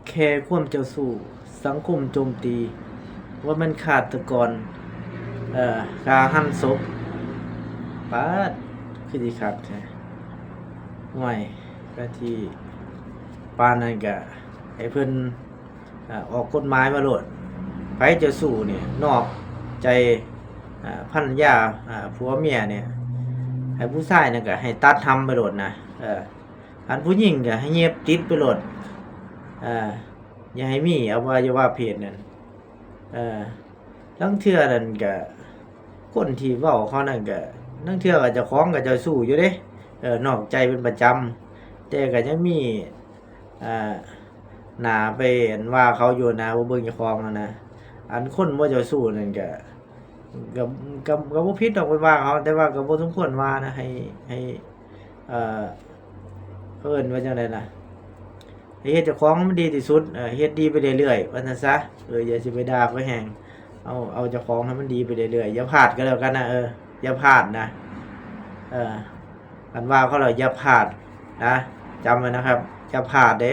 แค่ความเจ้าสู้สังคมโจมตีว่ามันฆาตกรฆ่าหันศพปาดคือสิคักแท้ห่วยก็ที่ปานนั้นก็ให้เพิ่นออกกฎหมายมาโลดไผจะสู้นี่นอกใจภรรยาผัวเมียเนี่ยให้ผู้ชายนั่นก็ให้ตัดทำไปโลดนะอันผู้หญิงก็ให้เย็บติดไปโลดอย่าให้มีอวัยวะเพศนั่นลางเทื่อนั่นก็คนที่เว้าเขานั่นก็ลางเทื่อก็เจ้าของก็เจ้าสู้อยู่เด้นอกใจเป็นประจำแต่ก็ยังมีหน้าไปอันว่าเขาอยู่นะบ่เบิ่งเจ้าของนั่นนะอันคนบ่เจ้าสู้นั่นก็ก็บ่ผิดดอกไปว่าเขาแต่ว่าก็บ่สมควรว่านะให้เอ่อเขาเอิ้นว่าจังได๋ล่ะให้เฮ็ดเจ้าของมันดีที่สุดเฮ็ดดีไปเรื่อยๆว่าซั่นซะอย่าสิไปด่าเขาแฮงเอาเจ้าของให้มันดีไปเรื่อยๆอย่าพลาดก็แล้วกันนะอย่าพลาดนะอันว่าเขาแล้วอย่าพลาดนะจำไว้นะครับอย่าพลาดเด้